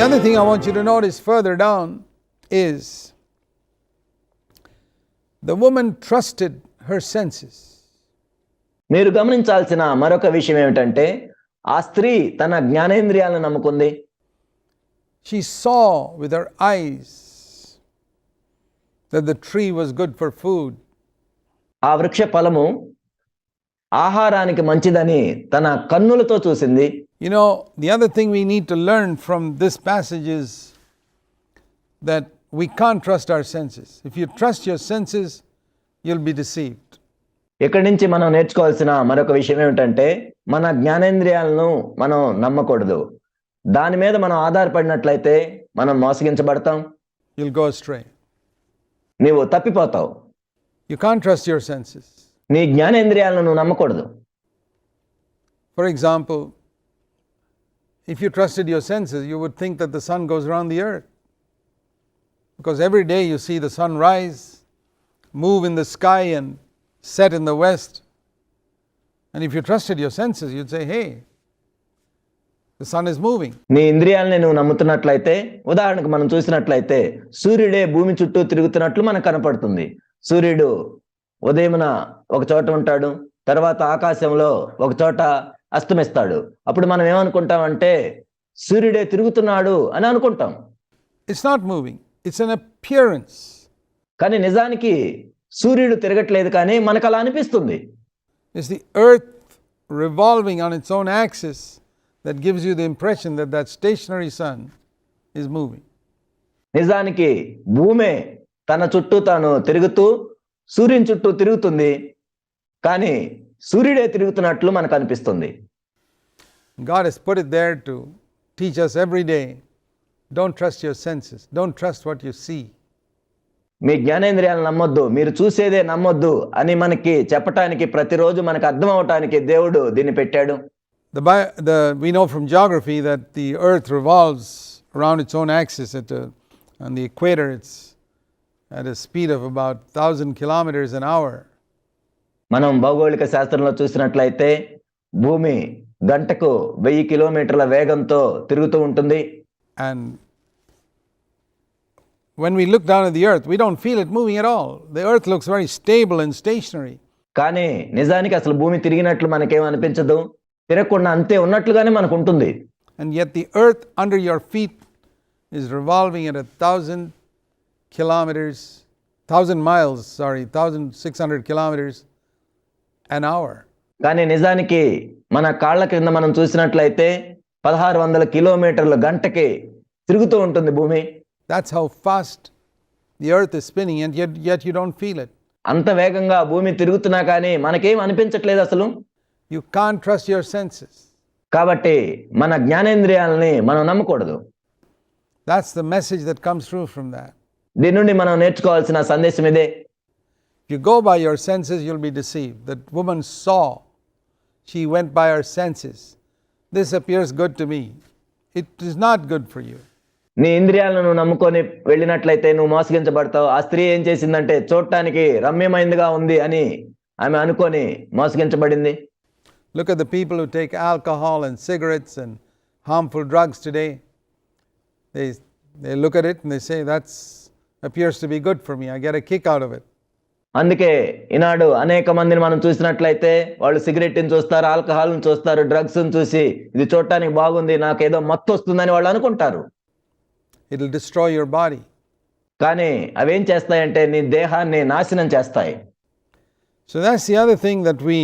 The other thing I want you to notice further down is the woman trusted her senses. మీరు గమనించాల్సిన మరొక విషయం ఏమిటంటే ఆ స్త్రీ తన జ్ఞానేంద్రియాలను నమ్ముకుంది. She saw with her eyes that the tree was good for food. ఆ వృక్ష ఫలము ఆహారానికి మంచిదని తన కన్నులతో చూసింది. You know, the other thing we need to learn from this passage is that we can't trust our senses. If you trust your senses, you'll be deceived. ఇక్కడి నుంచి మనం నేర్చుకోవాల్సిన మరొక విషయం ఏమిటంటే మన జ్ఞానేంద్రియాలను మనం నమ్మకూడదు. దాని మీద మనం ఆధారపడినట్లయితే మనం మోసగించబడతాం. You'll go astray. నీవు తప్పిపోతావు. You can't trust your senses. నీ జ్ఞానేంద్రియాలను నువ్వు నమ్మకూడదు. For example, if you trusted your senses, you would think that the sun goes around the earth. Because every day you see the sun rise, move in the sky and set in the west. And if you trusted your senses, you'd say, hey, the sun is moving. నీ ఇంద్రియాలని నువ్వు నమ్ముతున్నట్లయితే, ఉదాహరణకు మనం చూసినట్లయితే సూర్యుడే భూమి చుట్టూ తిరుగుతున్నట్లు మనకు కనపడుతుంది. సూర్యుడు ఉదయమున ఒక చోట ఉంటాడు, తర్వాత ఆకాశంలో ఒక చోట అస్తమిస్తాడు. అప్పుడు మనం ఏమనుకుంటామంటే సూర్యుడే తిరుగుతున్నాడు అని అనుకుంటాం. It's not moving. It's an appearance. కానీ నిజానికి సూర్యుడు తిరగట్లేదు, కానీ మనకు అలా అనిపిస్తుంది. It's the earth revolving on its own axis that gives you the impression that that stationary sun is moving. నిజానికి భూమే తన చుట్టూ తాను తిరుగుతూ సూర్యుని చుట్టూ తిరుగుతుంది, కానీ సూర్యుడే తిరుగుతున్నట్లు మనకు అనిపిస్తుంది. God has put it there to teach us every day. Don't trust your senses. Don't trust what you see. మీ జ్ఞానేంద్రియాలను నమ్మొద్దు, మీరు చూసేదే నమ్మొద్దు అని మనకి చెప్పటానికి, ప్రతిరోజు మనకు అర్థం అవటానికి దేవుడు దీన్ని పెట్టాడు. We know from geography that the earth revolves around its own axis on the equator. It's at a speed of about 1,000 kilometers an hour. మనం భౌగోళిక శాస్త్రంలో చూసినట్లయితే భూమి గంటకు 1000 కిలోమీటర్ల వేగంతో తిరుగుతూ ఉంటుంది. And when we look down at the earth, we don't feel it moving at all. The earth looks very stable and stationary. కానీ నిజానికి అసలు భూమి తిరిగినట్లు మనకేం అనిపించదు, తిరగకుండా అంతే ఉన్నట్లుగానే మనకు ఉంటుంది. And yet the earth under your feet is revolving at 1,000 miles, 1,600 kilometers an hour. కానీ నిజానికి మన కాళ్ళ క్రింద మనం చూసినట్లయితే 1600 కిలోమీటర్ల గంటకి తిరుగుతూ ఉంటుంది భూమి. That's how fast the earth is spinning, and yet you don't feel it. అంత వేగంగా భూమి తిరుగుతున్నా కానీ మనకేం అనిపించట్లేదు అసలు. You can't trust your senses. కాబట్టి మన జ్ఞానేంద్రియాలని మనం నమ్మకూడదు. That's the message that comes through from that. దీని నుండి మనం నేర్చుకోవాల్సిన సందేశం ఇదే. If you go by your senses, you'll be deceived. That woman saw. She went by her senses. This appears good to me. It is not good for you. నీ ఇంద్రియాలను నమ్ముకొని వెళ్ళినట్లయితే నువ్వు మోసగించబడతావు. ఆ స్త్రీ ఏం చేసిందంటే చూడటానికి రమ్యమైందిగా ఉంది అని ఆమె అనుకొని మోసగించబడింది. Look at the people who take alcohol and cigarettes and harmful drugs today. They look at it and they say, that appears to be good for me. I get a kick out of it. అందుకే ఈనాడు అనేక మందిని మనం చూసినట్లయితే వాళ్ళు సిగరెట్ని చూస్తారు, ఆల్కహాల్ని చూస్తారు, డ్రగ్స్ని చూసి ఇది చూడటానికి బాగుంది, నాకేదో మత్తు వస్తుందని వాళ్ళు అనుకుంటారు. It'll destroy your body. కానీ అవేం చేస్తాయంటే నీ దేహాన్ని నాశనం చేస్తాయి. So that's the other thing that we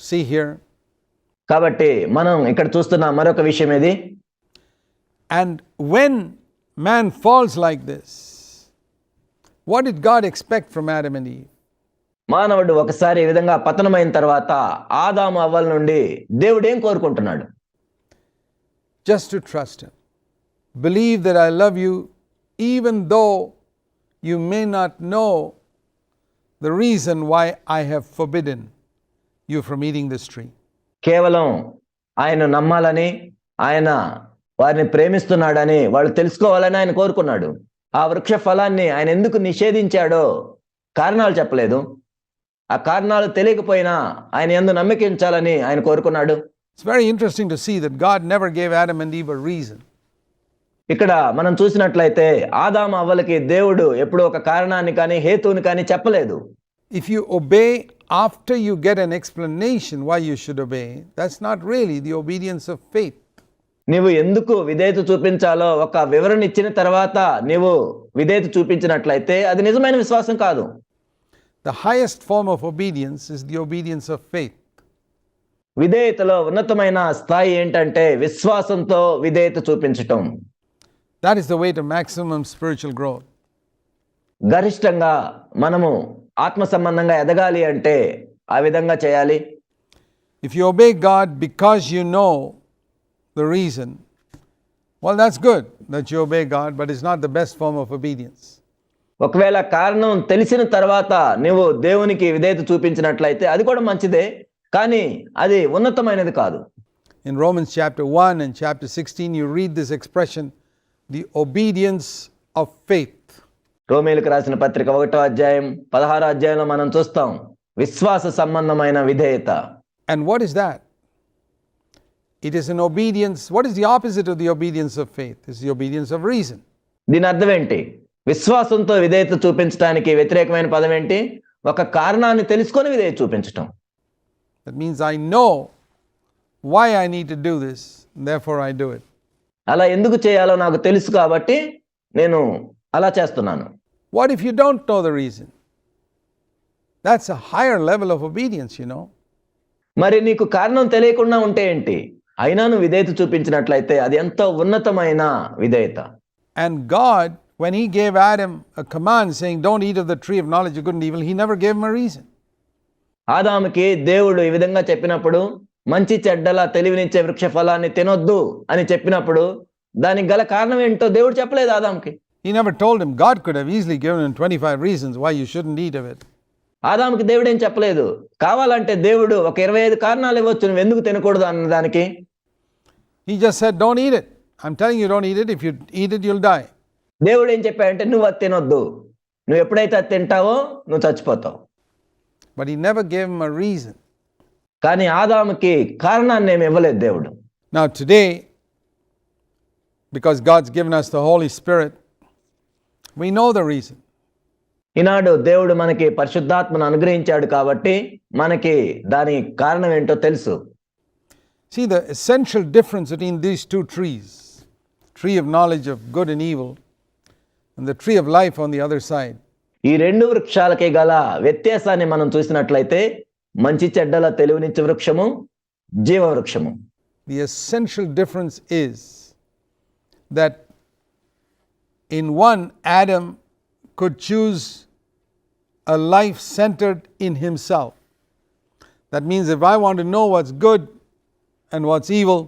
see here. కాబట్టి మనం ఇక్కడ చూస్తున్న మరొక విషయం ఇది. And when man falls like this, what did God expect from Adam and Eve? మానవుడు ఒకసారి ఈ విధంగా పతనమైన తర్వాత ఆదాము అవ్వల నుండి దేవుడు ఏం కోరుకుంటున్నాడు? Just to trust him. Believe that I love you even though you may not know the reason why I have forbidden you from eating this tree. కేవలం ఆయన నమ్మాలని, ఆయన వారిని ప్రేమిస్తున్నాడని వాళ్ళు తెలుసుకోవాలని ఆయన కోరుకున్నాడు. ఆ వృక్ష ఫలాన్ని ఆయన ఎందుకు నిషేధించాడో కారణాలు చెప్పలేదు. ఆ కారణాలు తెలియకపోయినా ఆయన యందు నమ్మిక ఉంచాలని ఆయన కోరుకున్నాడు. It's very interesting to see that God never gave Adam and Eve a reason. ఇక్కడ మనం చూసినట్లయితే ఆదాము అవ్వలకి దేవుడు ఎప్పుడు ఒక కారణాన్ని కానీ హేతువుని కానీ చెప్పలేదు. If you obey after you get an explanation why you should obey, that's not really the obedience of faith. నీవు ఎందుకు విధేయత చూపించాలో ఒక వివరణ ఇచ్చిన తర్వాత నీవు విధేయత చూపించినట్లయితే అది నిజమైన విశ్వాసం కాదు. The highest form of obedience is the obedience of faith. విధేయతలో ఉన్నతమైన స్థాయి ఏంటంటే విశ్వాసంతో విధేయత చూపించటం. That is the way to maximum spiritual growth. గరిష్టంగా మనము ఆత్మ సంబంధంగా ఎదగాలి అంటే ఆ విధంగా చేయాలి. If you obey God because you know the reason, well, that's good that you obey God, but it's not the best form of obedience. ఒకవేళ కారణం తెలిసిన తర్వాత నువ్వు దేవునికి విధేయత చూపించినట్లయితే అది కూడా మంచిదే, కానీ అది ఉన్నతమైనది కాదు. In Romans chapter 1 and chapter 16, you read this expression, the obedience of faith. రోమీయులకు రాసిన పత్రిక 1వ అధ్యాయం 16వ అధ్యాయంలో మనం చూస్తాం విశ్వాస సంబంధమైన విధేయత. And what is that? It is an obedience. What is the opposite of the obedience of faith? It's the obedience of reason. దీని అర్థం ఏంటి? విశ్వాసంతో విధేయత చూపించడానికి వ్యతిరేకమైన పదం ఏంటి? ఒక కారణాన్ని తెలుసుకొని విధేయత చూపించటం. That means I know why I need to do this, therefore I do it. అలా ఎందుకు చేయాలో నాకు తెలుసు కాబట్టి నేను అలా చేస్తున్నాను. What if you don't know the reason? That's a higher level of obedience, you know. మరి నీకు కారణం తెలియకుండా ఉంటే ఏంటి? అయినా నువ్వు విధేయత చూపించినట్లయితే అది ఎంతో ఉన్నతమైన విధేయత. And God, when He gave Adam a command saying, don't eat of the tree of knowledge of good and evil, He never gave him a reason. ఆదాముకి దేవుడు ఈ విధంగా చెప్పినప్పుడు, మంచి చెడ్డల తెలివినిచ్చే వృక్ష ఫలాన్ని తినొద్దు అని చెప్పినప్పుడు దానికి గల కారణం ఏంటో దేవుడు చెప్పలేదు ఆదాముకి. He never told him. God could have easily given him 25 reasons why you shouldn't eat of it. ఆదాముకి దేవుడు ఏం చెప్పలేదు. కావాలంటే దేవుడు ఒక 25 కారణాలు ఇవ్వచ్చు నువ్వు ఎందుకు తినకూడదు అన్నదానికి. He just said, don't eat it. I'm telling you, don't eat it. If you eat it, you'll die. దేవుడు ఏం చెప్పాడంటే నువ్వు అది తినొద్దు, నువ్వు ఎప్పుడైతే అది తింటావో నువ్వు చచ్చిపోతావు. But He never gave him a reason. కానీ ఆదాముకి కారణాన్ని ఏమి ఇవ్వలేదు దేవుడు. Now today, because God's given us the Holy Spirit, we know the reason. ఈనాడు దేవుడు మనకి పరిశుద్ధాత్మను అనుగ్రహించాడు కాబట్టి మనకి దాని కారణం ఏంటో తెలుసు. See the essential difference between these two trees, tree of knowledge of good and evil and the tree of life on the other side. ఈ రెండు వృక్షాలకి గల వ్యత్యాసాన్ని మనం చూసినట్లయితే మంచి చెడ్డల తెలివినిచ్చే వృక్షము, జీవ వృక్షము. The essential difference is that in one, Adam could choose a life centered in himself. That means if I want to know what's good and what's evil,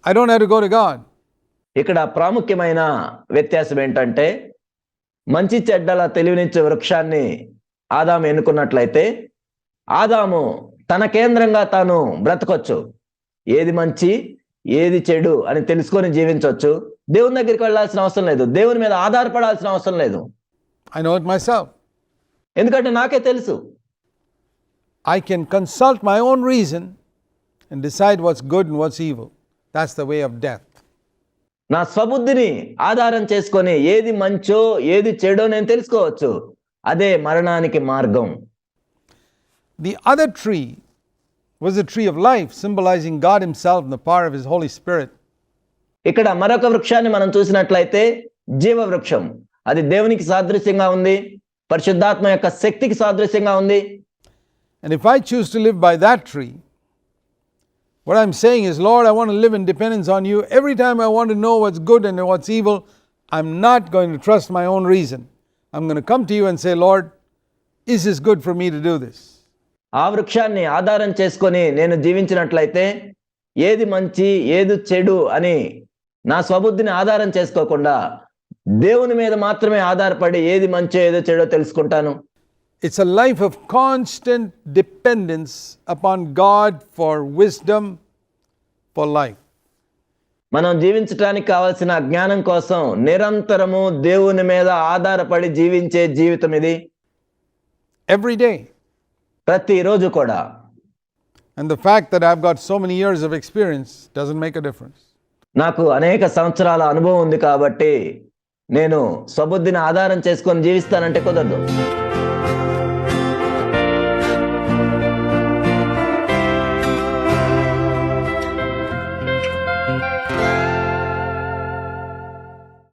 I don't have to go to God. ఇక్కడ ప్రాముఖ్యమైన వ్యత్యాసం ఏంటంటే మంచి చెడ్డల తెలివినిచ్చే వృక్షాన్ని ఆదాము ఎన్నుకున్నట్లయితే ఆదాము తన కేంద్రంగా తాను బ్రతకొచ్చు, ఏది మంచి ఏది చెడు అని తెలుసుకొని జీవించవచ్చు. దేవుని దగ్గరికి వెళ్ళాల్సిన అవసరం లేదు, దేవుని మీద ఆధారపడాల్సిన అవసరం లేదు. I know it myself. ఎందుకంటే నాకే తెలుసు. I can consult my own reason and decide what's good and what's evil. That's the way of death. నా స్వబుద్ధిని ఆధారం చేసుకొని ఏది మంచో ఏది చెడో నేను తెలుసుకోవచ్చు. అదే మరణానికి మార్గం. The other tree was the tree of life, symbolizing God Himself and the power of His Holy Spirit. ఇక్కడ మరొక వృక్షాన్ని మనం చూసినట్లయితే జీవ వృక్షం, అది దేవునికి సాదృశ్యంగా ఉంది, పరిశుద్ధాత్మ యొక్క శక్తికి సాదృశ్యంగా ఉంది. And if I choose to live by that tree, what I'm saying is, Lord, I want to live in dependence on you. Every time I want to know what's good and what's evil, I'm not going to trust my own reason. I'm going to come to you and say, Lord, is this good for me to do this? ఆ వృక్షాన్ని ఆధారం చేసుకొని నేను జీవించినట్లయితే ఏది మంచి ఏది చెడు అని నా స్వబుద్ధిని ఆధారం చేసుకోకుండా దేవుని మీద మాత్రమే ఆధారపడి ఏది మంచో ఏదో చెడో తెలుసుకుంటాను. It's a life of constant dependence upon God for wisdom, for life. మనం జీవించడానికి కావాల్సిన జ్ఞానం కోసం నిరంతరము దేవుని మీద ఆధారపడి జీవించే జీవితం ఇది. Every day. ప్రతిరోజు కూడా. And the fact that I've got so many years of experience doesn't make a difference. నాకు అనేక సంవత్సరాల అనుభవం ఉంది కాబట్టి నేను స్వబుద్ధిని ఆధారం చేసుకొని జీవిస్తానంటే కుదరదు.